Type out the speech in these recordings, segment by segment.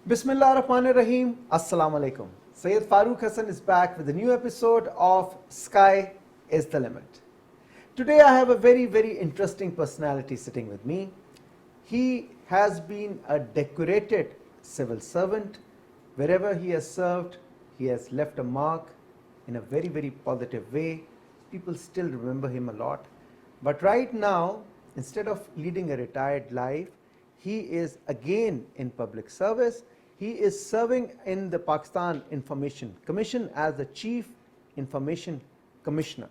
Bismillah ar-Rahman ar-Rahim. Assalamu alaikum. Sayyid FAROOQ Hassan is back with a new episode of Sky is the Limit. Today I have a very interesting personality sitting with me. He has been a decorated civil servant. Wherever he has served, he has left a mark in a very positive way. People still remember him a lot. But right now, instead of leading a retired life, he is again in public service. He is serving in the Pakistan Information Commission as the Chief Information Commissioner.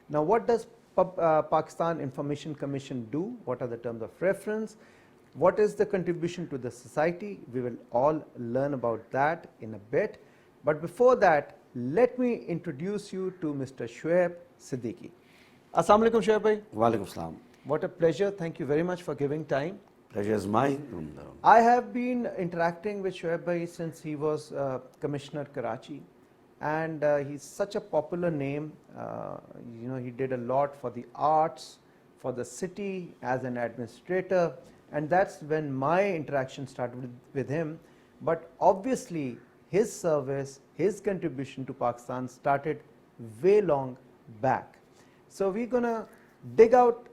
Now, what does Pakistan Information Commission do? What are the terms of reference? What is the contribution to the society? We will all learn about that in a bit. But before that, let me introduce you to Mr. Shoaib Siddiqui. Assalamu alaikum, Shoaib bhai. Walaikum salam. What a pleasure. Thank you very much for giving time. Pleasure is mine. I have been interacting with Shoaib bhai since he was Commissioner Karachi, and he's such a popular name. He did a lot for the arts, for the city as an administrator, and that's when my interaction started with him. But obviously, his service, his contribution to Pakistan started way long back. So we're gonna dig out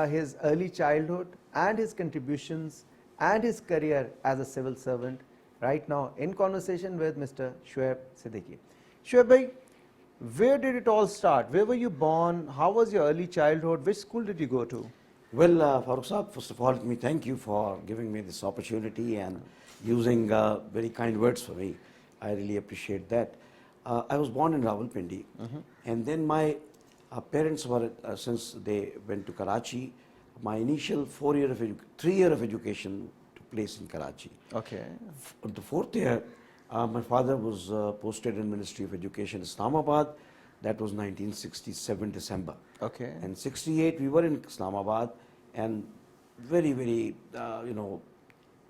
his early childhood and his contributions and his career as a civil servant right now in conversation with Mr. Shoaib Siddiqui. Shoaib bhai, where did it all start? Where were you born? How was your early childhood? Which school did you go to? Well, FAROOQ Saab, first of all, let me thank you for giving me this opportunity and using very kind words for me. I really appreciate that. I was born in Rawalpindi, and then my parents were, since they went to Karachi, my initial 3 year of education took place in Karachi. Okay. The fourth year, my father was posted in Ministry of Education, Islamabad. That was 1967 December. Okay. And 68 we were in Islamabad, and very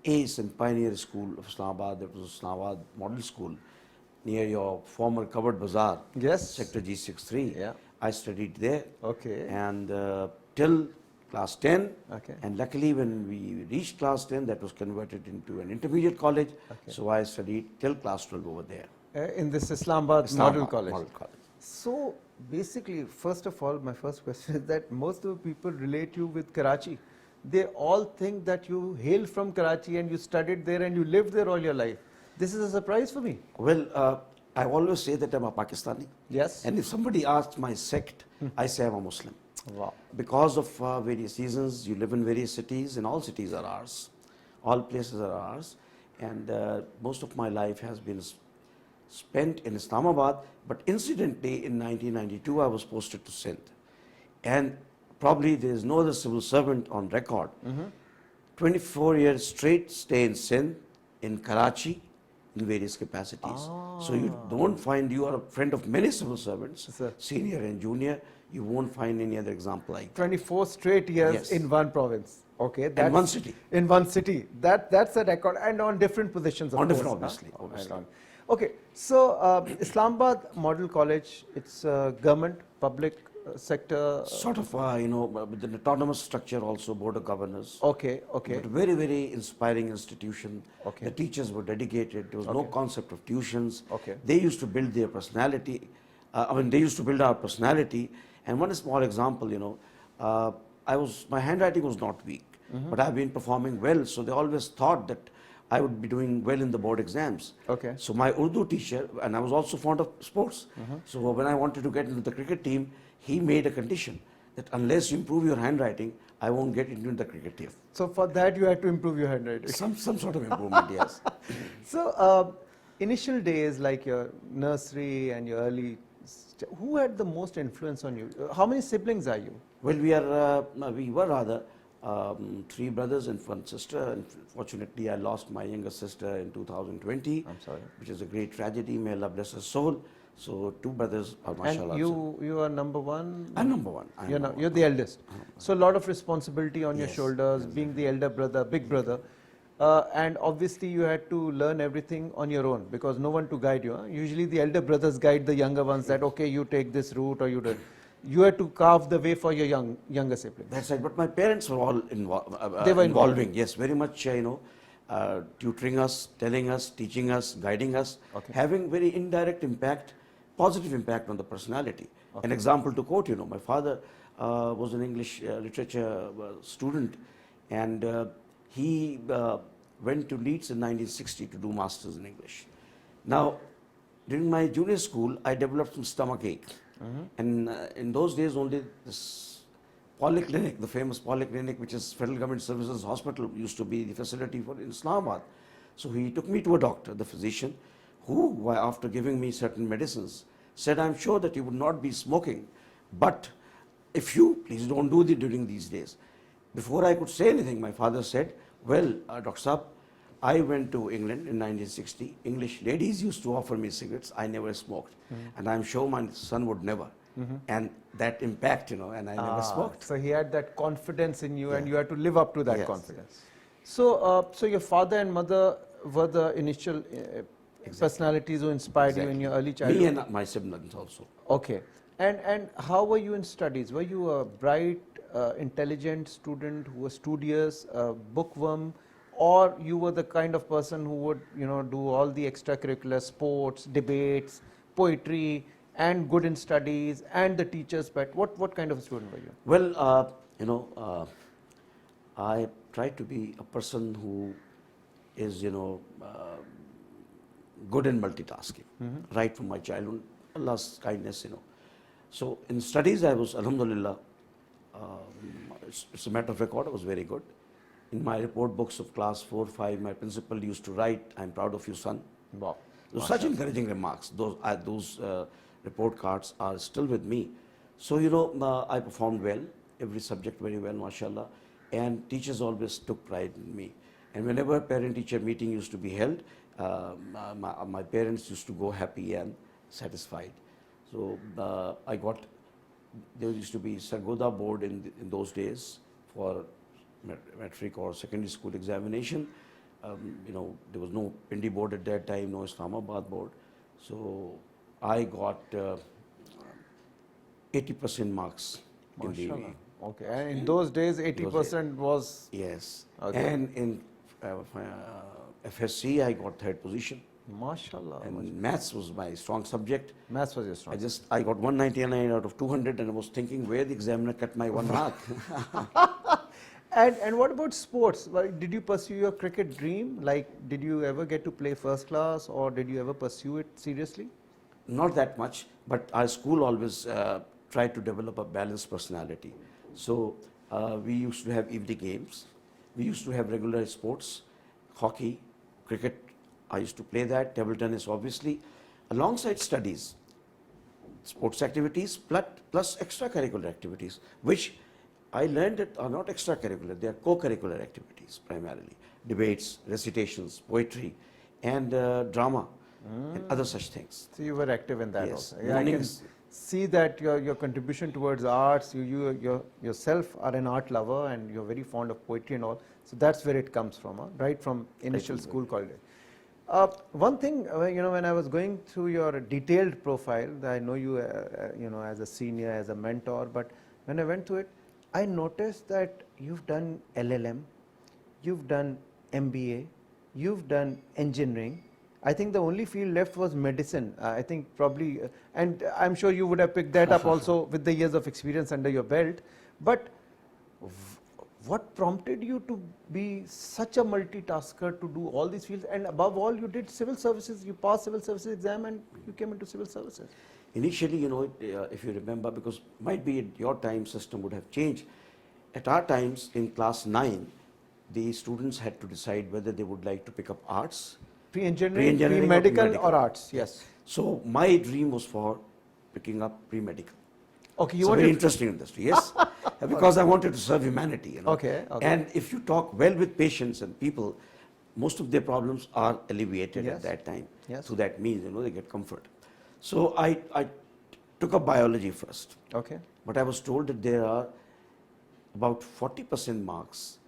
ace and pioneer school of Islamabad. That was Islamabad Model School near your former covered bazaar. Yes. Sector G63. Yeah. I studied there. Okay. And till class 10. Okay. And luckily when we reached class 10, that was converted into an intermediate college. Okay. So I studied till class 12 over there. In this Islamabad Model College. Model College. So basically, first of all, my first question is that most of the people relate you with Karachi. They all think that you hail from Karachi and you studied there and you lived there all your life. This is a surprise for me. Well, I always say that I'm a Pakistani. Yes. And if somebody asks my sect, I say I'm a Muslim. Wow. Because of various reasons, you live in various cities, and all cities are ours. All places are ours. And most of my life has been spent in Islamabad. But incidentally, in 1992, I was posted to Sindh. And probably there is no other civil servant on record. 24 years straight stay in Sindh, in Karachi, in various capacities. So you don't find, you are a friend of many civil servants, senior and junior. You won't find any other example like that. 24 straight years in one province. Okay. In one city. In one city. That's a record, and on different positions, of on course. Different, obviously. Okay. So Islamabad Model College, it's government, public sector. Sort of, with an autonomous structure also, board of governors. Okay. But very inspiring institution. Okay. The teachers were dedicated. There was no concept of tuitions. Okay. They used to build their personality. They used to build our personality. And one small example, my handwriting was not weak, but I've been performing well. So they always thought that I would be doing well in the board exams. Okay. So my Urdu teacher, and I was also fond of sports. So when I wanted to get into the cricket team, he made a condition that unless you improve your handwriting, I won't get into the cricket team. So for that, you had to improve your handwriting. Some sort of improvement, yes. So initial days, like your nursery and your early, who had the most influence on you? How many siblings are you? Well, we were rather 3 brothers and 1 sister. Unfortunately, I lost my younger sister in 2020. I'm sorry. Which is a great tragedy. May Allah bless her soul. So 2 brothers are mashallah. And you are number one? I'm number one. You're the eldest. So a lot of responsibility on your shoulders, being the elder brother, big brother. And obviously you had to learn everything on your own because no one to guide you. Usually the elder brothers guide the younger ones that, okay, you take this route or you do. You had to carve the way for your younger siblings. That's right. But my parents were all They were involving. Yes, very much, tutoring us, telling us, teaching us, guiding us, Okay. having very indirect impact, positive impact on the personality. An example to quote, my father was an English literature student, and he went to Leeds in 1960 to do masters in English. Now, during my junior school, I developed some stomach ache. And in those days only this polyclinic, the famous polyclinic, which is Federal Government Services Hospital, used to be the facility for in Islamabad. So he took me to a doctor, the physician, who, after giving me certain medicines, said, I'm sure that you would not be smoking, but if you, please don't do it during these days. Before I could say anything, my father said, well, Dr. Saab, I went to England in 1960. English ladies used to offer me cigarettes. I never smoked. And I'm sure my son would never. And that impact, and I never smoked. So he had that confidence in you, and Yeah. you had to live up to that Yes, confidence. So, so your father and mother were the initial personalities who inspired you in your early childhood? Me and my siblings also. Okay. And how were you in studies? Were you a bright, intelligent student who was studious, bookworm, or you were the kind of person who would, do all the extracurricular sports, debates, poetry, and good in studies, and the teacher's pet? What kind of a student were you? Well, I try to be a person who is, good in multitasking, right from my childhood, Allah's kindness, So in studies, I was, alhamdulillah, it's a matter of record, I was very good. In my report books of class 4, 5, my principal used to write, I'm proud of you, son. Wow. Those such encouraging remarks. Those report cards are still with me. So, I performed well, every subject very well, mashallah. And teachers always took pride in me. And whenever parent-teacher meeting used to be held, my parents used to go happy and satisfied. So, there used to be Sargoda board in those days for metric or secondary school examination. There was no Pindi board at that time, no Islamabad board. So I got 80% marks in the. Okay, and in those days, 80% was. Yes. Okay. And in FSC, I got 3rd position. Mashallah. And maths was my strong subject. Maths was your strong. I got 199 out of 200, and I was thinking where the examiner cut my 1 mark. And what about sports? Did you pursue your cricket dream? Like, did you ever get to play first class, or did you ever pursue it seriously? Not that much, but our school always tried to develop a balanced personality. So we used to have evening games. We used to have regular sports, hockey, cricket. I used to play that, table tennis obviously, alongside studies, sports activities plus extracurricular activities, which I learned that are not extracurricular, they are co-curricular activities primarily. Debates, recitations, poetry, and drama, and other such things. So you were active in that Yes. also. Yeah, I can see that your contribution towards arts, you yourself are an art lover, and you're very fond of poetry and all. So that's where it comes from, right from initial school college. One thing, when I was going through your detailed profile, I know you, as a senior, as a mentor, but when I went through it, I noticed that you've done LLM, you've done MBA, you've done engineering. I think the only field left was medicine. I think probably, and I'm sure you would have picked that up also with the years of experience under your belt. But what prompted you to be such a multitasker to do all these fields? And above all, you did civil services. You passed civil services exam and you came into civil services. Initially, if you remember, because might be at your time system would have changed. At our times in class 9, the students had to decide whether they would like to pick up arts, Pre-engineering, pre-medical or arts, yes. So my dream was for picking up pre-medical. Okay, it's a very interesting industry, yes. Because I wanted to serve humanity. Okay. And if you talk well with patients and people, most of their problems are alleviated at that time. Yes. Through that means, they get comfort. So I took up biology first. Okay. But I was told that there are about 40% marks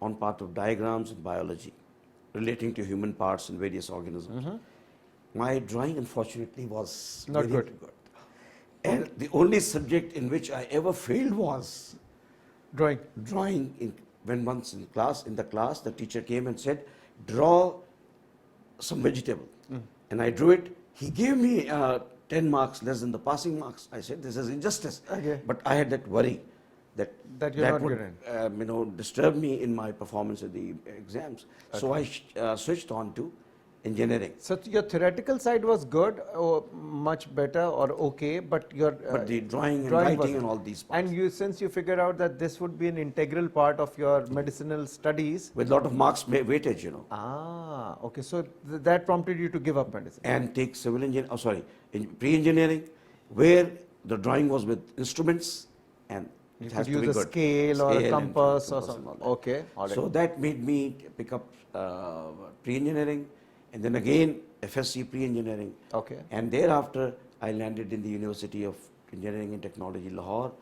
on part of diagrams in biology relating to human parts and various organisms. My drawing, unfortunately, was not very good. And the only subject in which I ever failed was drawing. Drawing in when once in the class, the teacher came and said, draw some vegetable. And I drew it. He gave me 10 marks less than the passing marks. I said, this is injustice. Okay. But I had that worry that you're not would good disturb me in my performance in the exams. So I switched on to engineering. So your theoretical side was good, or much better, or okay, but your But the drawing and drawing writing wasn't. and all these parts. And since you figured out that this would be an integral part of your medicinal studies. With a lot of marks weightage, Ah, okay. So that prompted you to give up medicine. And take civil engineering, pre-engineering, where the drawing was with instruments and You it has could to be use a good. scale or a Scale and compass or compass and something. all that. Okay, all right. So that made me pick up pre-engineering, and then again FSC pre-engineering. Okay. And thereafter I landed in the University of Engineering and Technology, Lahore.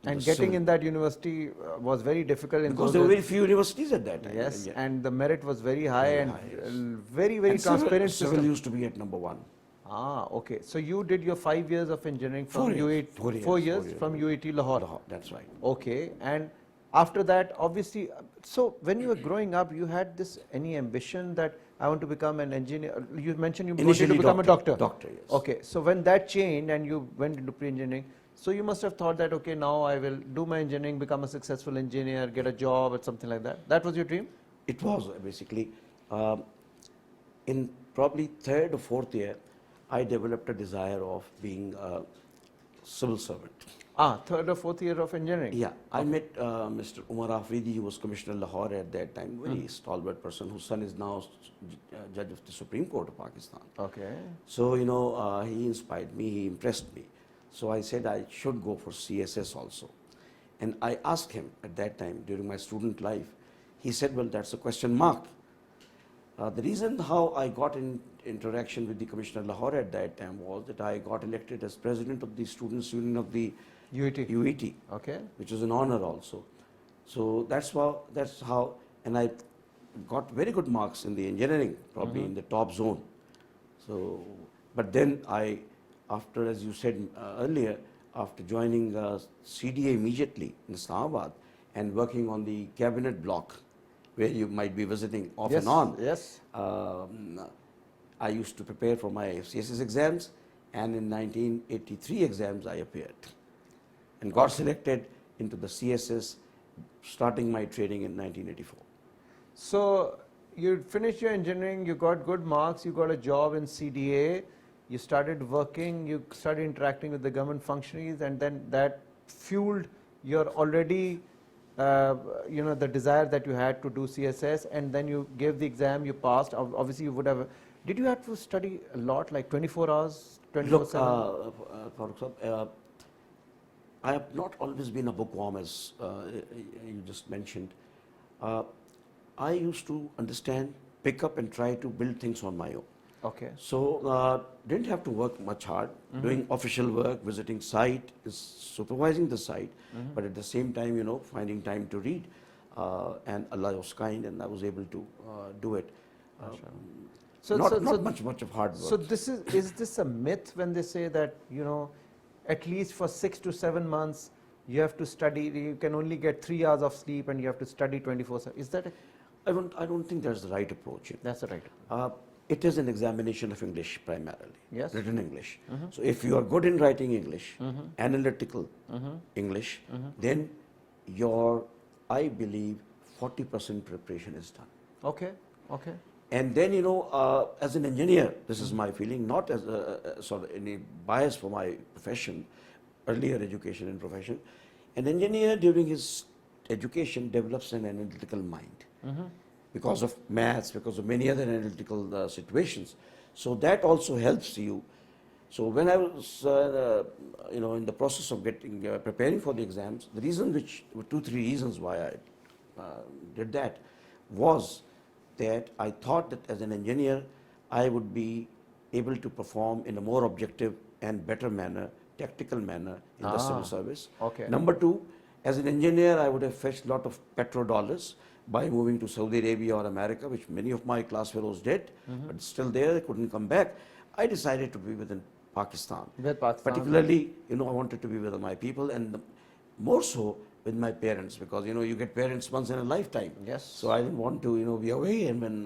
And getting in that university was very difficult in because those there were days. very few universities at that time. Yes, and the merit was very high Very and high, yes. very, very And transparent civil system. used to be at number 1. Ah, okay. So you did your 5 years of engineering from 4 years. UAT, 4 years, 4 years 4 years. from UAT Lahore. Lahore, that's right. Okay, and after that, obviously, so when you were growing up, you had any ambition that I want to become an engineer? You mentioned you wanted to Initially become a doctor. Doctor, yes. Okay, so when that changed and you went into pre-engineering, so you must have thought that, okay, now I will do my engineering, become a successful engineer, get a job or something like that. That was your dream? It was basically, in probably 3rd or 4th year, I developed a desire of being a civil servant. Ah, 3rd or 4th year of engineering? Yeah, I met Mr. Umar Afridi, who was Commissioner Lahore at that time, very stalwart person, whose son is now Judge of the Supreme Court of Pakistan. Okay. So, he inspired me, he impressed me. So I said I should go for CSS also. And I asked him at that time, during my student life, he said, well, that's a question mark. The reason how I got in interaction with the Commissioner Lahore at that time was that I got elected as President of the Students' Union of the UET, Okay. which was an honor also. So that's how, and I got very good marks in the engineering, probably in the top zone. So, but then after, as you said earlier, after joining CDA immediately in Islamabad and working on the cabinet block, where you might be visiting off and on. Yes. I used to prepare for my CSS exams, and in 1983 exams I appeared and got selected into the CSS, starting my training in 1984. So you finished your engineering, you got good marks, you got a job in CDA, you started working, you started interacting with the government functionaries, and then that fueled your already the desire that you had to do CSS, and then you gave the exam, you passed. Obviously, you would have. Did you have to study a lot, like 24 hours, 24/7? Look, FAROOQ sahab, I have not always been a bookworm, as you just mentioned. I used to understand, pick up and try to build things on my own. Okay. So didn't have to work much hard, doing official work, visiting site, supervising the site, but at the same time, finding time to read. And Allah was kind, and I was able to do it. Not much of hard work. So is this a myth when they say that, at least for 6 to 7 months, you have to study, you can only get 3 hours of sleep and you have to study 24/7? Is that I don't think that's the right approach. That's the right approach. It is an examination of English primarily, Yes. written English. So if you are good in writing English, analytical English, then I believe 40% preparation is done. Okay. Okay. And then, as an engineer, this is my feeling, not as any bias for my profession, earlier education and profession. An engineer during his education develops an analytical mind because of maths, because of many other analytical situations. So that also helps you. So when I was, in the process of preparing for the exams, the reason which were 2-3 reasons why I did that was that I thought that as an engineer, I would be able to perform in a more objective and better manner, tactical manner in the civil service. Okay. Number 2, as an engineer, I would have fetched a lot of petrodollars by moving to Saudi Arabia or America, which many of my class fellows did, but still there, they couldn't come back. I decided to be within Pakistan. With Pakistan. Particularly, I wanted to be with my people, and more so with my parents, because you get parents once in a lifetime. Yes. So I didn't want to be away, and when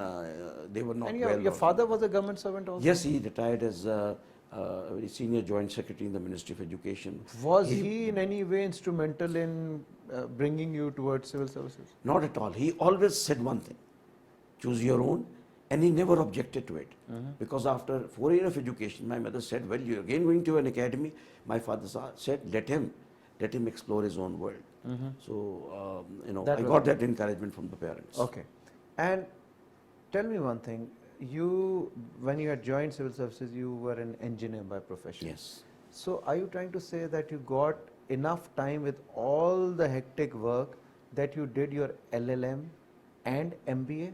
they were not And well. your father was a government servant also? Yes, he retired as a very senior joint secretary in the Ministry of Education. Was he in any way instrumental in bringing you towards civil services? Not at all. He always said one thing: choose your own, and he never objected to it. Because after 4 years of education, my mother said, "Well, you're again going to an academy." My father said, "Let him explore his own world." So I got that encouragement from the parents. Okay. And tell me one thing. When you had joined civil services, you were an engineer by profession. Yes. So are you trying to say that you got enough time with all the hectic work that you did your LLM and MBA?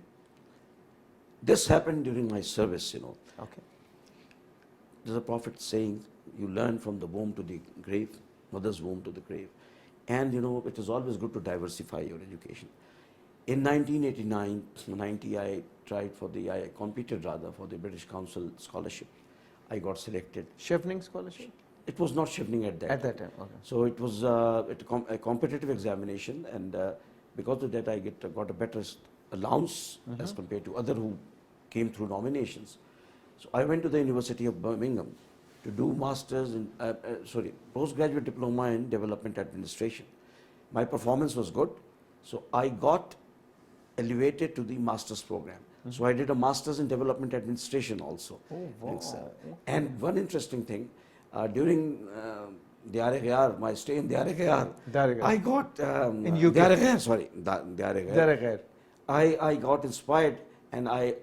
This happened during my service. Okay. There's a prophet saying, "You learn from the womb to the grave, mother's womb to the grave." And it is always good to diversify your education. In 1989-90, I competed for the British Council scholarship. I got selected. Chevening scholarship? It was not Chevening at that time. Okay. So it was a competitive examination, and because of that, I got a better allowance as compared to other who came through nominations. So I went to the University of Birmingham to do postgraduate diploma in development administration. My performance was good, so I got elevated to the master's program. So I did a master's in development administration also. Oh, wow. Okay. And one interesting thing, during my stay in Diyar-e-Ghayar, I got in UK. Diyar-e-Ghayar, sorry, Diyar-e-Ghayar. I got inspired, and I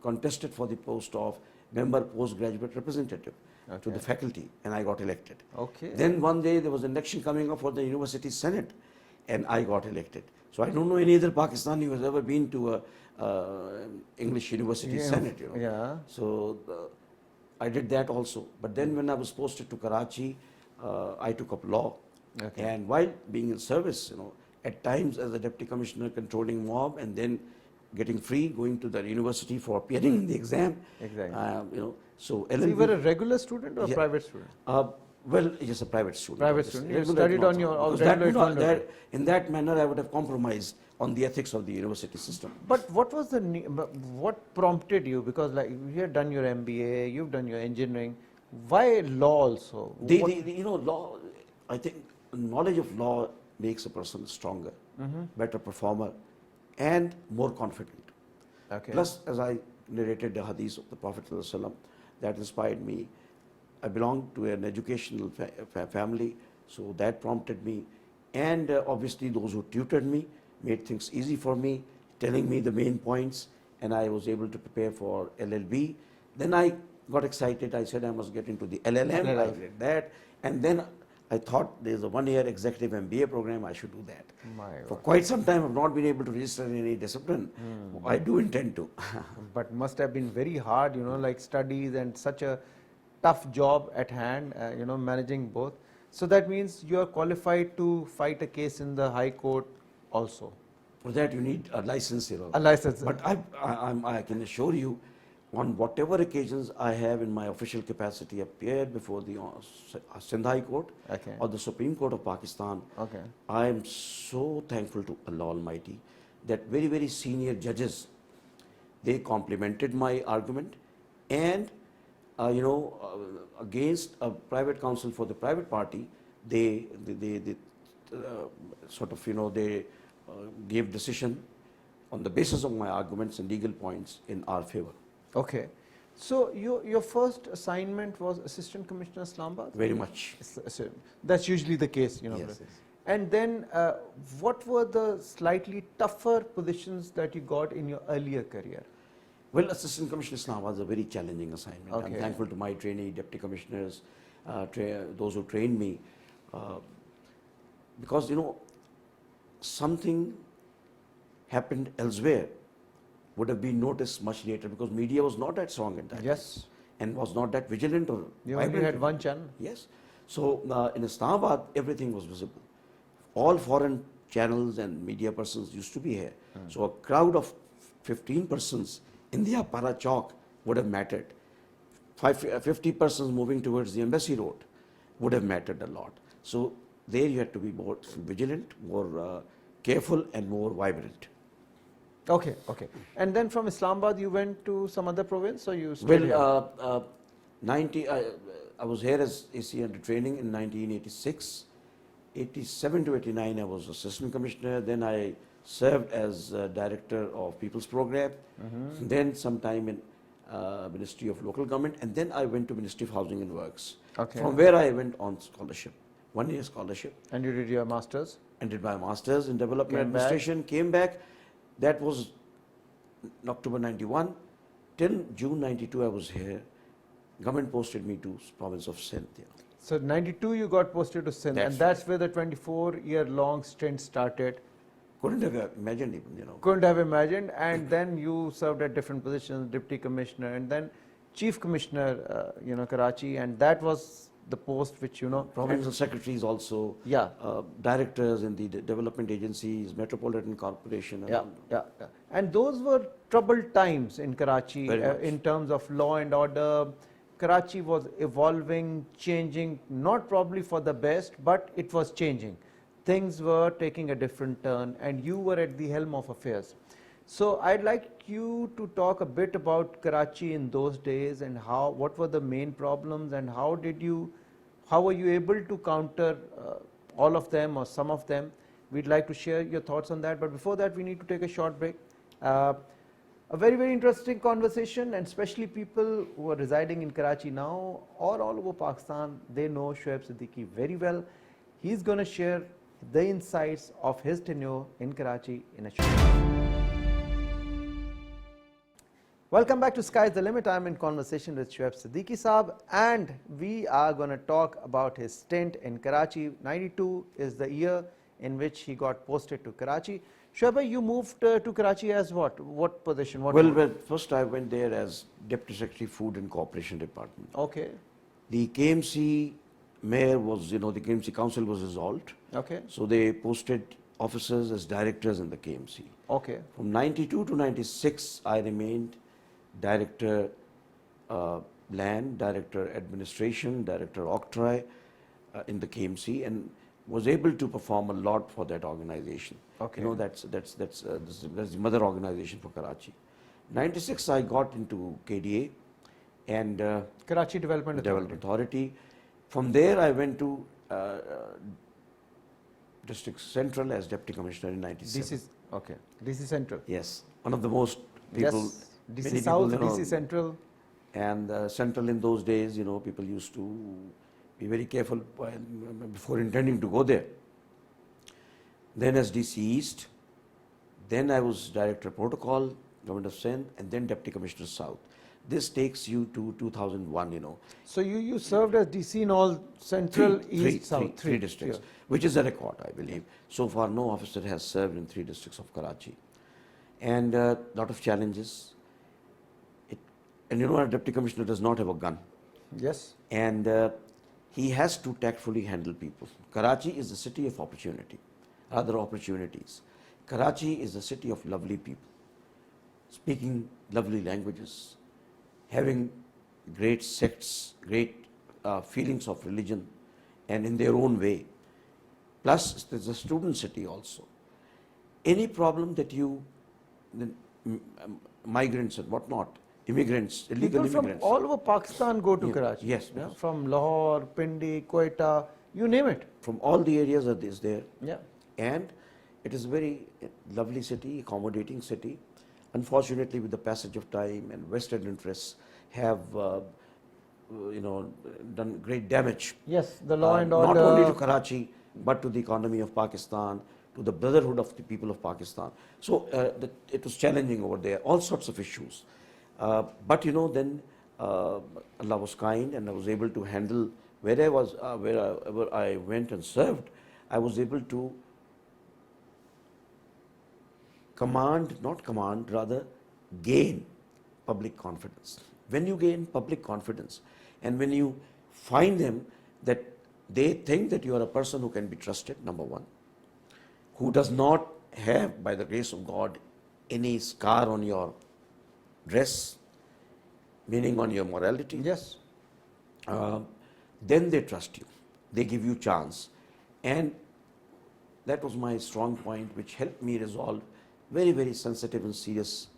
contested for the post of member postgraduate representative to the faculty, and I got elected. Okay. Then one day there was an election coming up for the university senate, and I got elected. So I don't know any other Pakistani who has ever been to a English university senate. Yeah. So I did that also. But then when I was posted to Karachi, I took up law. Okay. And while being in service, at times as a deputy commissioner controlling mob, and then getting free, going to the university for appearing in the exam. Exactly. So you were a regular student or a private student? Well, yes, a private student. Private student. You studied on your in that manner, I would have compromised on the ethics of the university system. But what prompted you? Because you had done your MBA, you've done your engineering. Why law also? Law. I think knowledge of law makes a person stronger, better performer, and more confident. Okay. Plus, as I narrated the hadith of the Prophet ﷺ, that inspired me. I belong to an educational family, so that prompted me. And obviously those who tutored me made things easy for me, telling me the main points, and I was able to prepare for LLB. Then I got excited. I said I must get into the LLM. I did that. And then I thought there's a 1-year executive MBA program, I should do that. For quite some time I've not been able to register in any discipline. I do intend to. But must have been very hard, like studies and such a tough job at hand, managing both. So that means you are qualified to fight a case in the High Court also. For that you need a license. A license. But I can assure you, on whatever occasions I have in my official capacity appeared before the Sindh High Court or the Supreme Court of Pakistan, I am so thankful to Allah Almighty that very, very senior judges, they complimented my argument, and against a private counsel for the private party, they gave decision on the basis of my arguments and legal points in our favor. Okay. So your first assignment was Assistant Commissioner Islamabad? Very much. That's usually the case, Yes. And then what were the slightly tougher positions that you got in your earlier career? Well, Assistant Commissioner Islamabad was a very challenging assignment. I'm thankful to my trainee deputy commissioners, those who trained me, because something happened elsewhere would have been noticed much later, because media was not that strong at that time, and was not that vigilant or you only had one channel. Yes. So in Islamabad, everything was visible. All foreign channels and media persons used to be here. So a crowd of 15 persons in the Para Chowk would have mattered. 50 persons moving towards the Embassy Road would have mattered a lot. So there you had to be more vigilant, more careful, and more vibrant. Okay, okay. And then from Islamabad, you went to some other province, or you stayed here? Well, 90, I was here as AC under training in 1986. 87 to 89, I was assistant commissioner. Then I served as director of People's Program. Then sometime in Ministry of Local Government, and then I went to Ministry of Housing and Works. Okay. From where I went on scholarship, 1 year scholarship, And you did your masters? and did my masters in development Came back. administration. Came back. That was in October 91. Till June 92, I was here. Government posted me to province of Sindh. Yeah. So 92 you got posted to Sindh, That's and that's where the 24-year-long stint started. Couldn't have imagined even, you know. Couldn't have imagined. And then you served at different positions, deputy commissioner, and then chief commissioner, Karachi, and that was the post which, Provincial secretaries also, yeah, directors in the development agencies, metropolitan corporation. yeah. And those were troubled times in Karachi Very much. in terms of law and order. Karachi was evolving, changing, not probably for the best, but it was changing. Things were taking a different turn, and you were at the helm of affairs. So I'd like you to talk a bit about Karachi in those days, and what were the main problems, and how were you able to counter all of them or some of them? We'd like to share your thoughts on that, but before that we need to take a short break. A very, very interesting conversation, and especially people who are residing in Karachi now or all over Pakistan, they know Shoaib Siddiqui very well. He's going to share the insights of his tenure in Karachi in a short while. Welcome back to Sky's the Limit. I'm in conversation with Shoaib Siddiqui Saab, and we are going to talk about his stint in Karachi. 92 is the year in which he got posted to Karachi. Shoaib, you moved to Karachi as what? What position? What role? Well, first I went there as Deputy Secretary Food and Cooperation Department. Okay. The KMC mayor was, the KMC council was dissolved. Okay. So they posted officers as directors in the KMC. Okay. From 92 to 96, I remained director land, director administration, director octroi in the KMC, and was able to perform a lot for that organization. Okay. That's the mother organization for Karachi. 96, I got into KDA and Karachi Development Authority. From there, I went to District Central as Deputy Commissioner in 97. DC Central. Yes, one of the most people. Yes. DC many South, people, DC Central. And Central in those days, people used to be very careful before intending to go there. Then as DC East, then I was Director Protocol, Government of Sindh, and then Deputy Commissioner South. This takes you to 2001, So you served as DC in all Central, East, South. Three districts, which is a record, I believe. So far, no officer has served in 3 districts of Karachi. And a lot of challenges. And a Deputy Commissioner does not have a gun. Yes. And he has to tactfully handle people. Karachi is a city of opportunity, other opportunities. Karachi is a city of lovely people, speaking lovely languages, having great sects, great feelings of religion, and in their own way. Plus, there's a student city also. Any problem that migrants and whatnot, immigrants, illegal People immigrants. from all over Pakistan go to Karachi. Yes, Yeah? yes. From Lahore, Pindi, Quetta, you name it. From all the areas that is there. Yeah. And it is a very lovely city, accommodating city. Unfortunately, with the passage of time and Western interests have, done great damage. Yes, the law and order. Not only to Karachi, but to the economy of Pakistan, to the brotherhood of the people of Pakistan. So it was challenging over there, all sorts of issues. But then Allah was kind, and I was able to handle wherever I went and served. I was able to rather gain public confidence. When you gain public confidence, and when you find them that they think that you are a person who can be trusted, number one, who does not have, by the grace of God, any scar on your dress, meaning on your morality. Yes. Then they trust you. They give you chance. And that was my strong point, which helped me resolve very, very sensitive and serious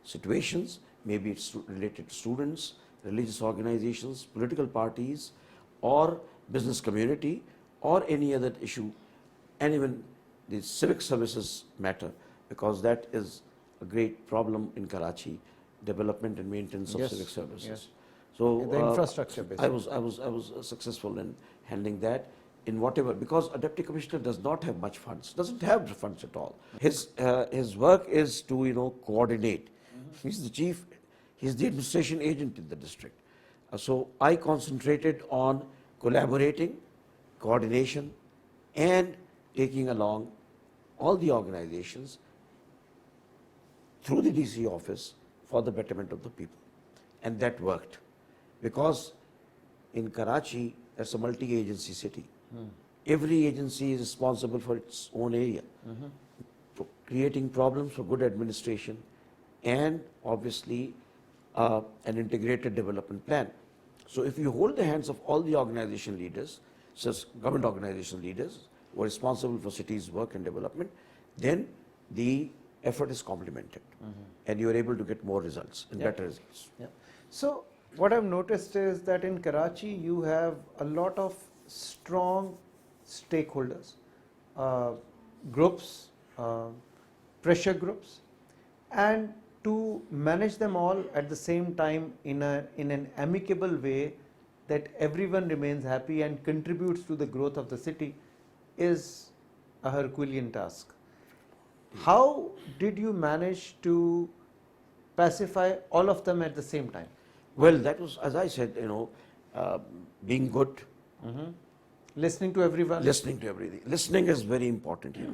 situations. Maybe it's related to students, religious organizations, political parties, or business community, or any other issue. And even the civic services matter, because that is a great problem in Karachi, development and maintenance of Yes, civic services. yes. So The infrastructure, I basically. was successful in handling that in whatever, because a deputy commissioner does not have much funds, doesn't have funds at all. His work is to coordinate. He's the chief, he's the administration agent in the district. So I concentrated on collaborating, coordination, and taking along all the organizations through the DC office for the betterment of the people. And that worked. Because in Karachi, that's a multi-agency city. Every agency is responsible for its own area, for creating problems for good administration, and obviously an integrated development plan. So if you hold the hands of all the organization leaders, such as government organization leaders who are responsible for cities' work and development, then the effort is complemented, and you are able to get more results and better results. Yeah. So what I've noticed is that in Karachi you have a lot of strong stakeholders, groups, pressure groups, and to manage them all at the same time in an amicable way that everyone remains happy and contributes to the growth of the city is a Herculean task. How did you manage to pacify all of them at the same time? Well, that was, as I said, being good, Listening to everyone? listening to everything. Listening is very important here.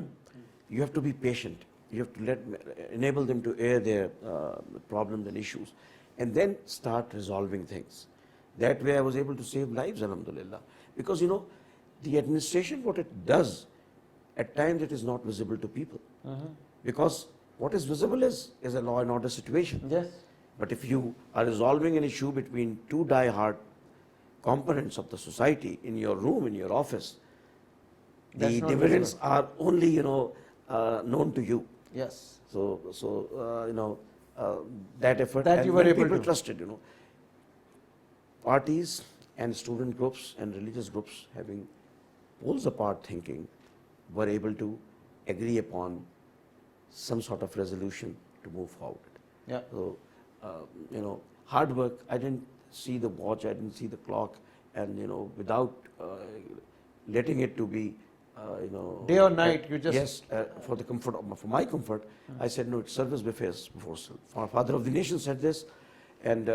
You have to be patient. You have to enable them to air their problems and issues, and then start resolving things. That way I was able to save lives, alhamdulillah. Because, the administration, what it does, at times it is not visible to people. Because what is visible is a law and order situation. Yes. But if you are resolving an issue between two die-hard components of the society in your room, in your office, That's the not dividends visible. are only, known to you. Yes. So that effort, That and you were when able people to. trusted, parties and student groups and religious groups having poles apart thinking were able to agree upon some sort of resolution to move forward. Yeah. So, hard work. I didn't see the watch, I didn't see the clock, and without letting it to be, Day or night, you just- yes, for the comfort for my comfort, I said no. It's service before self. Our Father of the Nation said this, and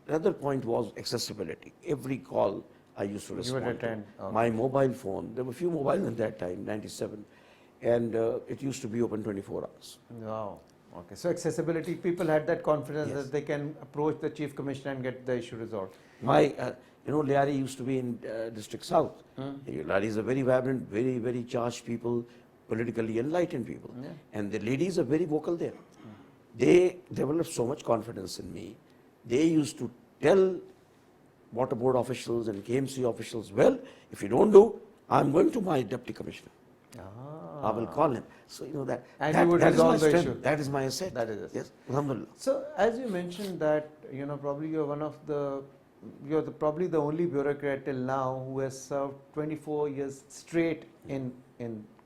another point was accessibility. Every call I used to You would respond to. attend. Okay. My mobile phone. There were few mobiles at that time, 97, and it used to be open 24 hours. Wow. Okay. So accessibility, people had that confidence Yes. that they can approach the chief commissioner and get the issue resolved. My, Liari used to be in District South. Liari is a very vibrant, very, very charged people, politically enlightened people. Yeah. And the ladies are very vocal there. They developed so much confidence in me. They used to tell water board officials and KMC officials, well, if you don't do, I'm going to my deputy commissioner. I will call him. So, that, And that, you would that is my resolve the strength. issue. That is my asset. That is it. Yes, alhamdulillah. So as you mentioned that, probably you're probably the only bureaucrat till now who has served 24 years straight in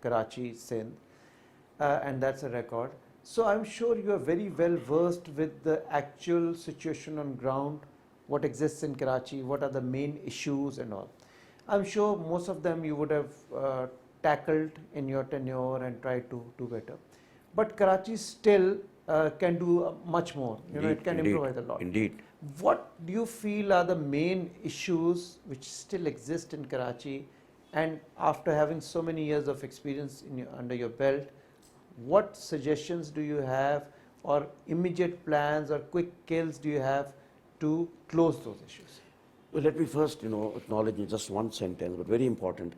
Karachi, Sindh, and that's a record. So I'm sure you are very well versed with the actual situation on ground, what exists in Karachi, what are the main issues and all. I'm sure most of them you would have tackled in your tenure and tried to do better. But Karachi still can do much more. It can improvise a lot. Indeed. What do you feel are the main issues which still exist in Karachi? And after having so many years of experience under your belt, what suggestions do you have, or immediate plans or quick kills do you have to close those issues? Well, let me first, acknowledge in just one sentence, but very important,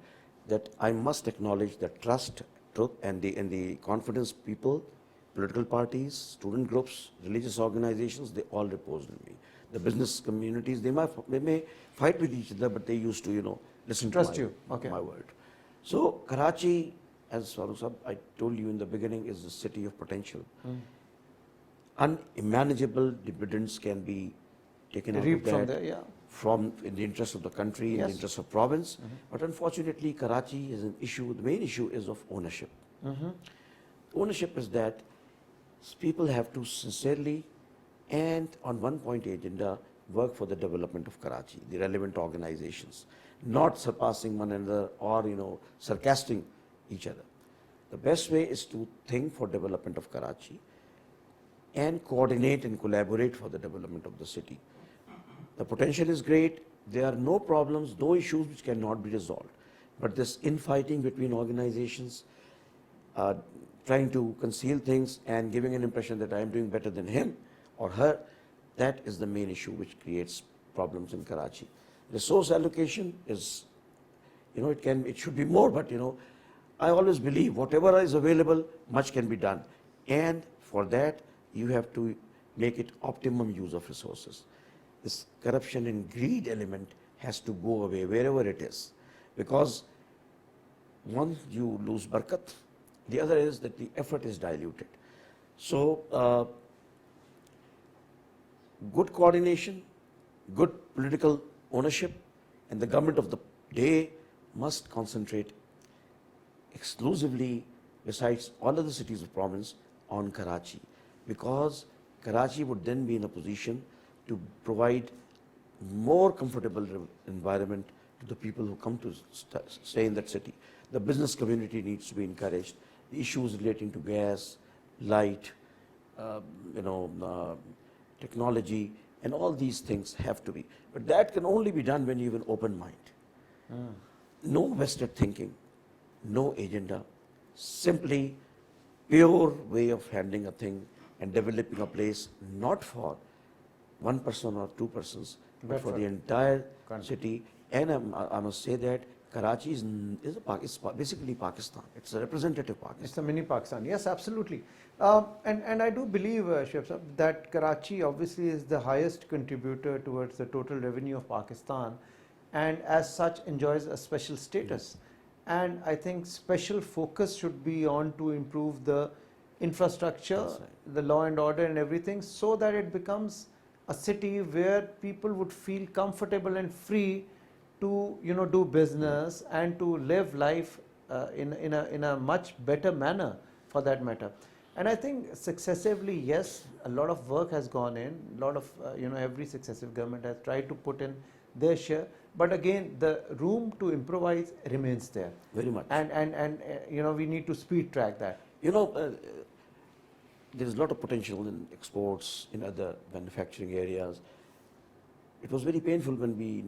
that I must acknowledge the trust, truth, and the confidence people, political parties, student groups, religious organizations, they all reposed in me. The business communities, they may fight with each other, but they used to, listen Trust to you. Okay. my word. So Karachi, as FAROOQ Sahab, I told you in the beginning, is the city of potential. Unmanageable dividends can be taken out of Reaped that from there, yeah. from in the interest of the country, in the Yes. interest of province. But unfortunately, Karachi is an issue. The main issue is of ownership. Ownership is that people have to sincerely and on one point agenda work for the development of Karachi, the relevant organizations, not surpassing one another or sarcastic each other. The best way is to think for development of Karachi and coordinate and collaborate for the development of the city. The potential is great. There are no problems, no issues which cannot be resolved. But this infighting between organizations, trying to conceal things and giving an impression that I am doing better than him or her, that is the main issue which creates problems in Karachi. Resource allocation is, it should be more, but I always believe whatever is available, much can be done. And for that, you have to make it optimum use of resources. This corruption and greed element has to go away wherever it is. Because one, you lose barakat. The other is that the effort is diluted. So, good coordination, good political ownership, and the government of the day must concentrate exclusively, besides all other cities of province, on Karachi. Because Karachi would then be in a position to provide more comfortable environment to the people who come to stay in that city. The business community needs to be encouraged. The issues relating to gas, light, technology, and all these things have to be. But that can only be done when you have an open mind. No vested thinking, no agenda, simply pure way of handling a thing and developing a place not for one person or two persons, but for the entire city. And I must say that Karachi is basically Pakistan. It's a representative Pakistan. It's a mini Pakistan. Yes, absolutely. And I do believe, Shoaib Sahab, that Karachi obviously is the highest contributor towards the total revenue of Pakistan, and as such enjoys a special status. And I think special focus should be on to improve the infrastructure, the law and order and everything, so that it becomes a city where people would feel comfortable and free to do business and to live life in a much better manner, for that matter. And I think successively, yes, a lot of work has gone in. A lot of every successive government has tried to put in their share. But again, the room to improvise remains there. Very much. And we need to speed track that. There is a lot of potential in exports, in other manufacturing areas. It was very painful when we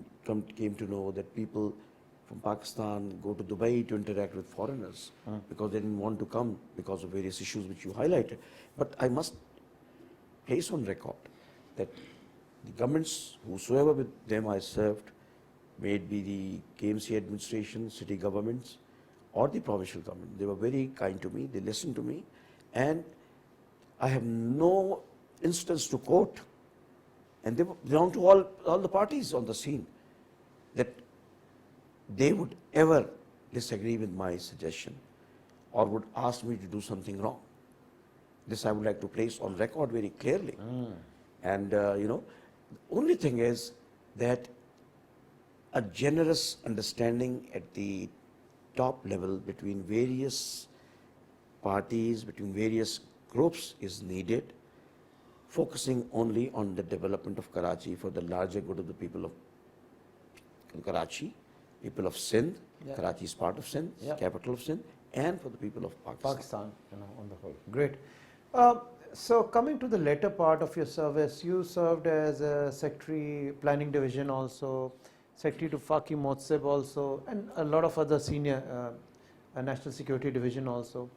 came to know that people from Pakistan go to Dubai to interact with foreigners because they didn't want to come because of various issues which you highlighted. But I must place on record that the governments, whosoever with them I served, may it be the KMC administration, city governments, or the provincial government, they were very kind to me, they listened to me, and I have no instance to quote, and they belong to all the parties on the scene, that they would ever disagree with my suggestion or would ask me to do something wrong. This I would like to place on record very clearly. And the only thing is that a generous understanding at the top level between various parties, between various groups is needed, focusing only on the development of Karachi for the larger good of the people of Karachi, people of Sindh. Karachi is part of Sindh, capital of Sindh, and for the people of Pakistan. On the whole. Great. So coming to the later part of your service, you served as a Secretary Planning Division also, Secretary to Faki Motsib also, and a lot of other senior National Security Division also.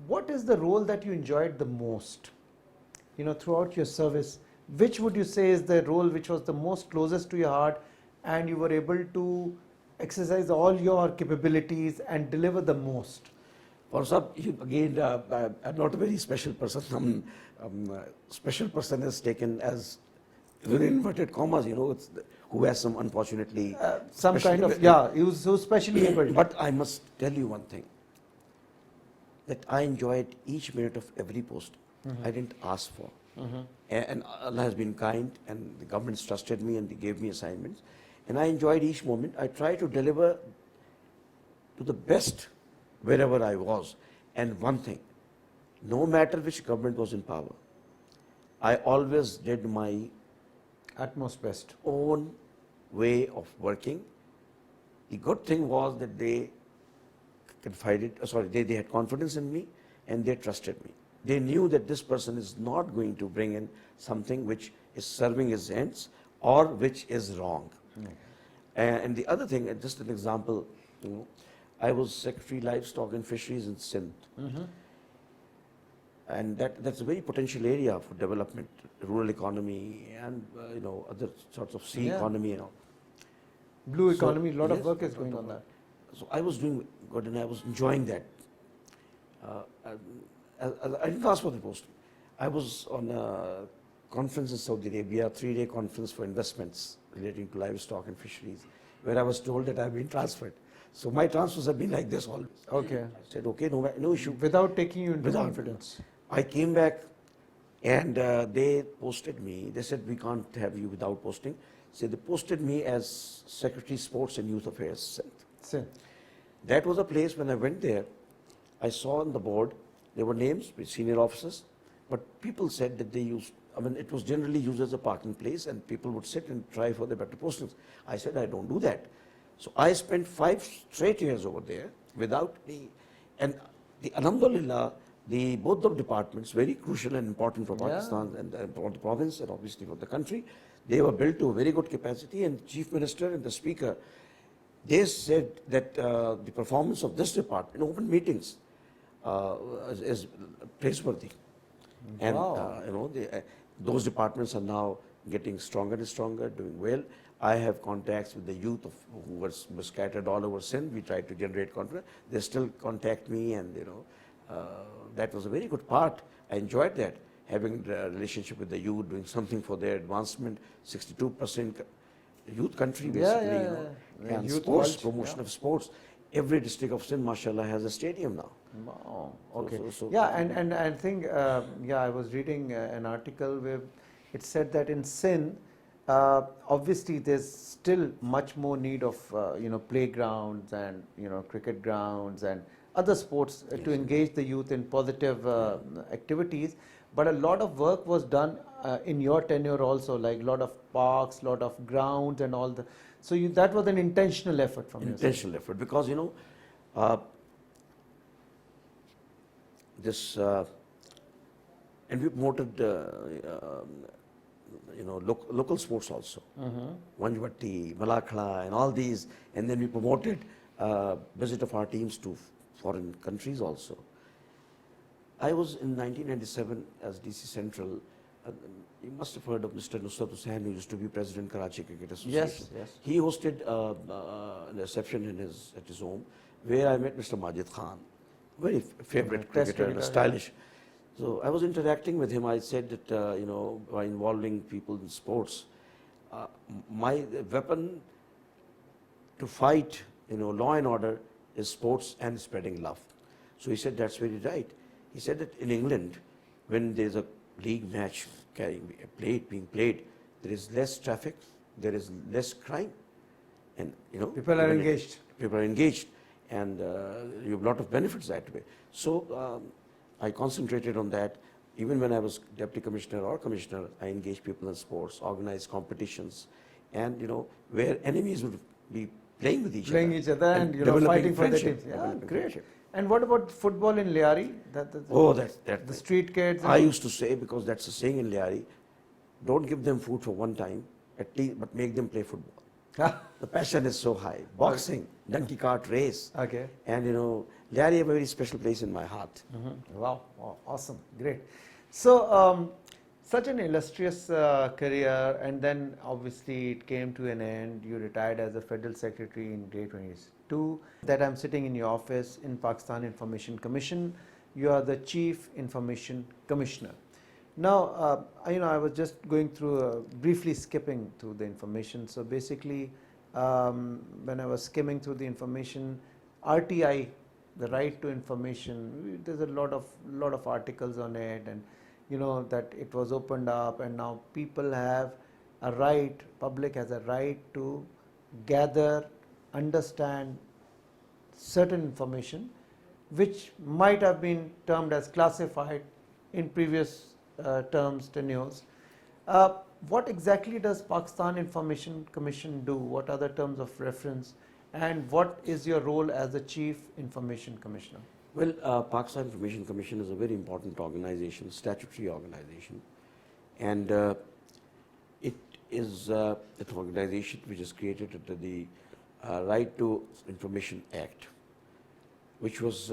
What is the role that you enjoyed the most, throughout your service? Which would you say is the role which was the most closest to your heart, and you were able to exercise all your capabilities and deliver the most? Again, I'm not a very special person. Special person is taken as With inverted commas, it's who has some unfortunately Some kind of, he was so specially able. But I must tell you one thing, that I enjoyed each minute of every post. I didn't ask for. And Allah has been kind, and the government's trusted me and they gave me assignments. And I enjoyed each moment. I tried to deliver to the best wherever I was. And one thing, no matter which government was in power, I always did my Utmost best. own way of working. The good thing was that they they had confidence in me and they trusted me. They knew that this person is not going to bring in something which is serving his ends or which is wrong. And the other thing, just an example, I was Secretary Livestock and Fisheries in Sindh. And that's a very potential area for development, rural economy and other sorts of sea economy. Blue So, economy, a lot of yes, work is going on that. So I was doing good and I was enjoying that. I didn't ask for the post. I was on a conference in Saudi Arabia, 3-day conference for investments relating to livestock and fisheries, where I was told that I've been transferred. So my transfers have been like this always. Okay. I said, okay, no issue. Without taking you into Without- confidence. I came back and they posted me. They said, we can't have you without posting. So they posted me as Secretary Sports and Youth Affairs, Sindh. Sin. That was a place when I went there, I saw on the board, there were names with senior officers, but people said that they used, it was generally used as a parking place and people would sit and try for the better postings. I said, I don't do that. So I spent 5 straight years over there without and alhamdulillah, both the departments, very crucial and important for Pakistan and for the province and obviously for the country, they were built to a very good capacity, and Chief Minister and the Speaker, they said that the performance of this department in open meetings is praiseworthy. And Wow. those departments are now getting stronger and stronger, doing well. I have contacts with the youth who were scattered all over Sindh. We tried to generate confidence. They still contact me, and that was a very good part. I enjoyed that, having a relationship with the youth, doing something for their advancement. 62% youth country, basically. And Youth sports, culture, promotion of sports. Every district of Sindh, mashallah, has a stadium now. Wow. Okay. So- And I think, I was reading an article where it said that in Sindh, obviously there's still much more need of, playgrounds and, cricket grounds and other sports to engage the youth in positive activities. But a lot of work was done in your tenure also, like a lot of parks, lot of grounds and all the. So that was an intentional effort from your side. Intentional effort, because this and we promoted local sports also, Vanjwatti, Malakhla and all these, and then we promoted visit of our teams to foreign countries also. I was in 1997 as DC Central. You must have heard of Mr. Nusrat Hussain, who used to be president Karachi Cricket Association. Yes. He hosted a reception at his home, where I met Mr. Majid Khan, very favorite cricketer, and stylish. So I was interacting with him. I said that by involving people in sports, my weapon to fight law and order is sports and spreading love. So he said, that's very right. He said that in England, when there's a league match being played, there is less traffic, there is less crime, and People are engaged. People are engaged, and you have a lot of benefits that way. So I concentrated on that. Even when I was deputy commissioner or commissioner, I engaged people in sports, organized competitions, and where enemies would be playing with each other, and developing fighting for the friendship, teams. Yeah, developing great. friendship. And what about football in Liari? The street kids. I used to say, because that's a saying in Liari, don't give them food for one time, at least, but make them play football. The passion is so high. Boxing, donkey cart race. Okay. And Liari have a very special place in my heart. Wow, awesome, great. So, such an illustrious career, and then obviously it came to an end. You retired as a Federal Secretary in grade 22. That I'm sitting in your office in Pakistan Information Commission. You are the Chief Information Commissioner. Now, I was just going through, briefly skipping through the information. So basically, when I was skimming through the information, RTI, the right to information, there's a lot of articles on it, and that it was opened up, and now people have a right, public has a right to gather, understand certain information which might have been termed as classified in previous terms, tenures. What exactly does Pakistan Information Commission do? What are the terms of reference? And what is your role as the Chief Information Commissioner? Well, Pakistan Information Commission is a very important organization, statutory organization, and it is an organization which is created under the Right to Information Act, which was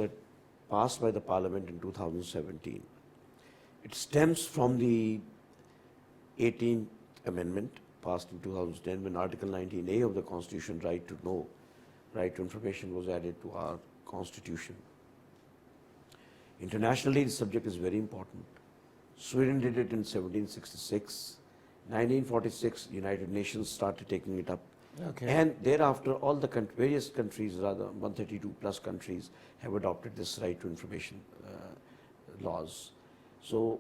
passed by the Parliament in 2017. It stems from the 18th Amendment passed in 2010 when Article 19A of the Constitution, right to know, right to information, was added to our Constitution. Internationally, the subject is very important. Sweden did it in 1766. 1946, United Nations started taking it up. Okay. And thereafter, all the various countries, rather 132 plus countries, have adopted this right to information laws. So,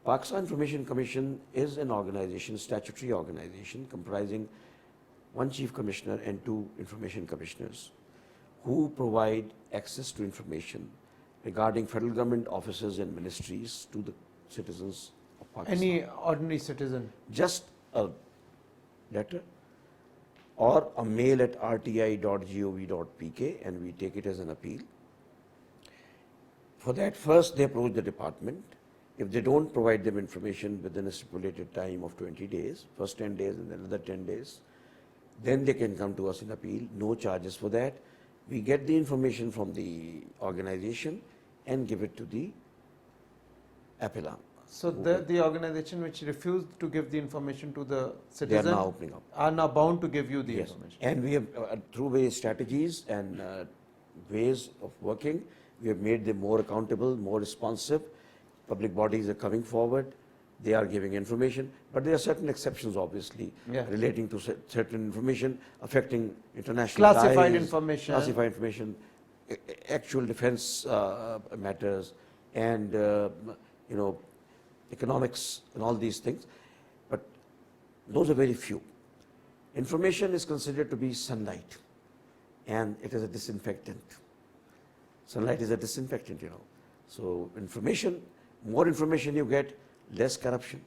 Pakistan Information Commission is an organization, statutory organization, comprising one Chief Commissioner and two Information Commissioners, who provide access to information regarding federal government offices and ministries to the citizens of Pakistan. Any ordinary citizen? Just a letter or a mail at rti.gov.pk, and we take it as an appeal. For that, first they approach the department. If they don't provide them information within a stipulated time of 20 days, first 10 days and then another 10 days, then they can come to us in appeal, no charges for that. We get the information from the organization and give it to the appellant. So the organization which refused to give the information to the They are citizen now opening up. are now bound to give you the Yes, information. and we have, through various strategies and ways of working, we have made them more accountable, more responsive. Public bodies are coming forward, they are giving information, but there are certain exceptions, obviously, Yeah. relating to certain information affecting international Classified ties, information. classified information, actual defense matters, and economics and all these things. But those are very few. Information is considered to be sunlight, and it is a disinfectant. Sunlight is a disinfectant, So information, more information you get, less corruption,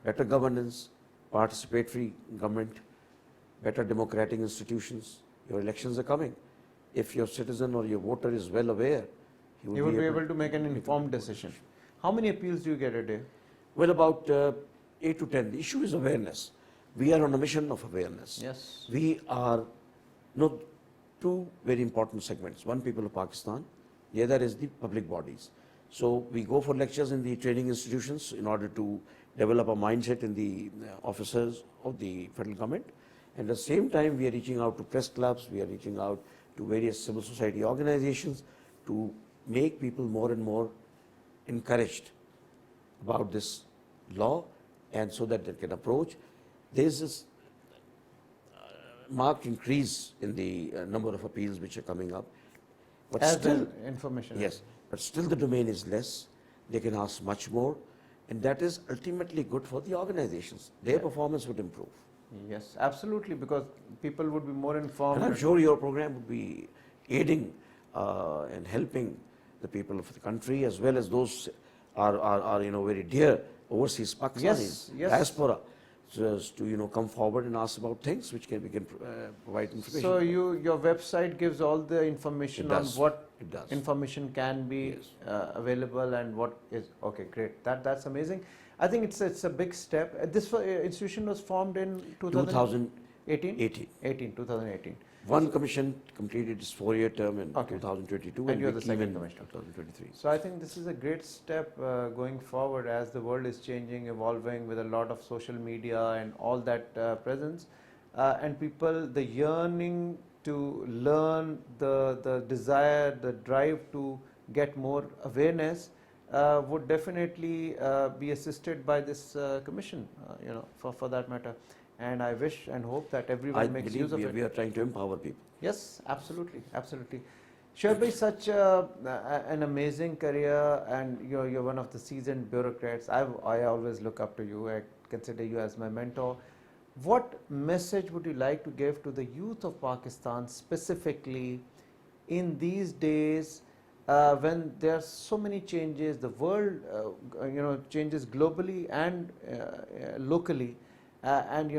better governance, participatory government, better democratic institutions. Your elections are coming. If your citizen or your voter is well aware, You will be able to make an informed decision. How many appeals do you get a day? Well, about 8 to 10. The issue is awareness. We are on a mission of awareness. Yes. We are, two very important segments. One, people of Pakistan. The other is the public bodies. So we go for lectures in the training institutions in order to develop a mindset in the officers of the federal government. And at the same time, we are reaching out to press clubs, we are reaching out to various civil society organizations to make people more and more encouraged about this law, and so that they can approach. There is this marked increase in the number of appeals which are coming up. But As still, the information. yes, but still the domain is less. They can ask much more, and that is ultimately good for the organizations. Their performance would improve. Yes, absolutely, because people would be more informed. And I'm sure your program would be aiding and helping the people of the country, as well as those are very dear overseas Pakistanis, yes. diaspora, so as to come forward and ask about things which we can provide information. So your website gives all the information on what It does. information can be Yes. available and what is okay. Great, that's amazing. I think it's a big step. This institution was formed in 2018. 2018. One commission completed its 4-year term in Okay. 2022, And you're we the came second in commissioner. 2023. So I think this is a great step going forward as the world is changing, evolving with a lot of social media and all that presence, and people, the yearning to learn, the desire, the drive to get more awareness would definitely be assisted by this commission, for that matter. And I wish and hope that I everyone makes use believe of it. we are trying to empower people. Yes, absolutely, absolutely. Shoaib bhai, such an amazing career, and you're one of the seasoned bureaucrats. I always look up to you. I consider you as my mentor. What message would you like to give to the youth of Pakistan specifically in these days when there are so many changes? The world, changes globally and locally, and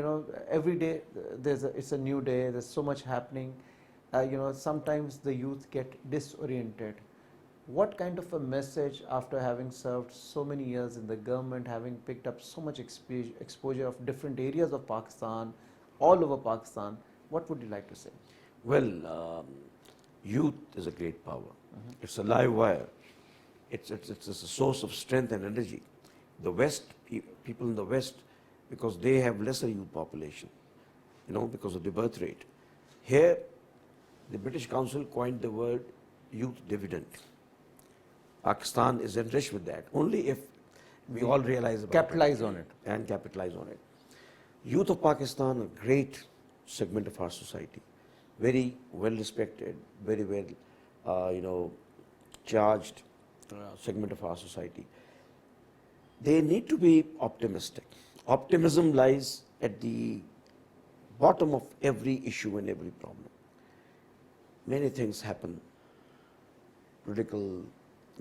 every day it's a new day. There's so much happening. Sometimes the youth get disoriented. What kind of a message, after having served so many years in the government, having picked up so much exposure of different areas of Pakistan, all over Pakistan, what would you like to say? Well, youth is a great power. It's a live wire. It's a source of strength and energy. The West, people in the West, because they have lesser youth population, because of the birth rate. Here, the British Council coined the word youth dividend. Pakistan is enriched with that. Only if we all realize about Capitalize on it. and capitalize on it. Youth of Pakistan, a great segment of our society, very well respected, very well, charged segment of our society. They need to be optimistic. Optimism lies at the bottom of every issue and every problem. Many things happen, political,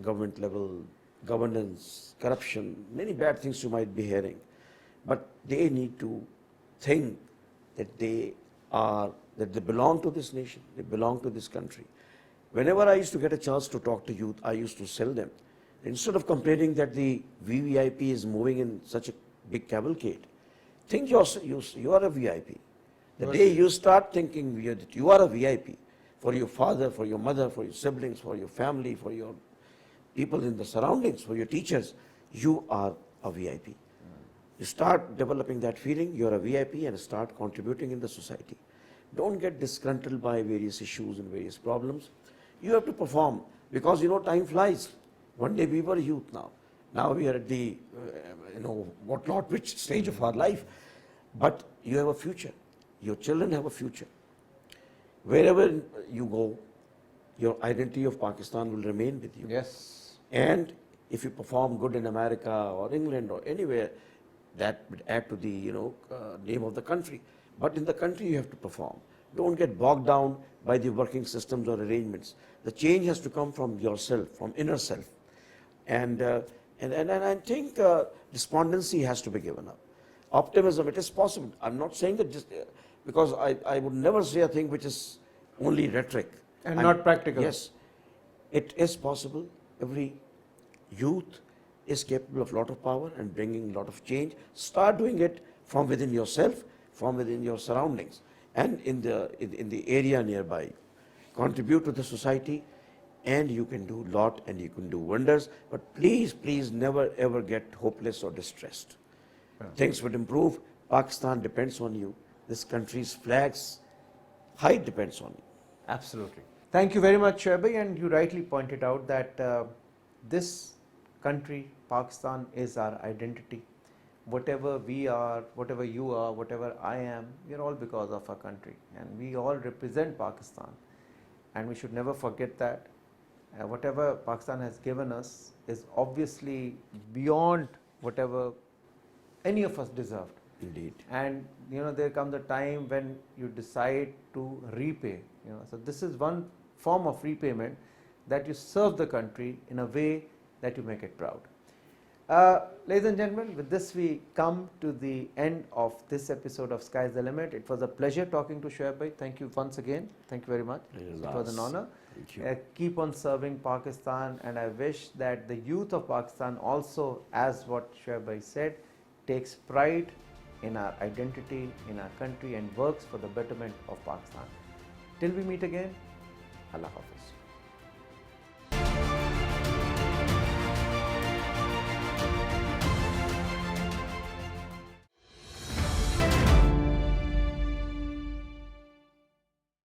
government level, governance, corruption, many bad things you might be hearing. But they need to think that they belong to this nation, they belong to this country. Whenever I used to get a chance to talk to youth, I used to tell them, instead of complaining that the VVIP is moving in such a big cavalcade, think you are a VIP. The day you start thinking that you are a VIP, for your father, for your mother, for your siblings, for your family, for your people in the surroundings, for your teachers, you are a VIP. You start developing that feeling, you're a VIP, and start contributing in the society. Don't get disgruntled by various issues and various problems. You have to perform, because time flies. One day we were youth now. Now we are at the, which stage of our life. But you have a future. Your children have a future. Wherever you go, your identity of Pakistan will remain with you. Yes. And if you perform good in America or England or anywhere, that would add to the name of the country. But in the country you have to perform. Don't get bogged down by the working systems or arrangements. The change has to come from yourself, from inner self. And I think despondency has to be given up. Optimism, it is possible. I'm not saying that just because I would never say a thing which is only rhetoric. And not practical. Yes, it is possible. Every youth is capable of a lot of power and bringing a lot of change. Start doing it from within yourself, from within your surroundings, and in the area nearby. Contribute to the society, and you can do a lot and you can do wonders. But please never ever get hopeless or distressed. Things would improve. Pakistan depends on you. This country's flag's height depends on you. Absolutely. Thank you very much, Shoaib bhai, and you rightly pointed out that this country, Pakistan, is our identity. Whatever we are, whatever you are, whatever I am, we are all because of our country, and we all represent Pakistan, and we should never forget that. Whatever Pakistan has given us is obviously beyond whatever any of us deserved. Indeed. And there comes a time when you decide to repay. So this is one form of repayment, that you serve the country in a way that you make it proud. Ladies and gentlemen, with this we come to the end of this episode of Sky's the Limit. It was a pleasure talking to Shoaib bhai. Thank you once again. Thank you very much. It was an honor. Thank you. Keep on serving Pakistan, and I wish that the youth of Pakistan also, as what Shoaib bhai said, takes pride in our identity, in our country, and works for the betterment of Pakistan. Till we meet again, Allah Hafiz.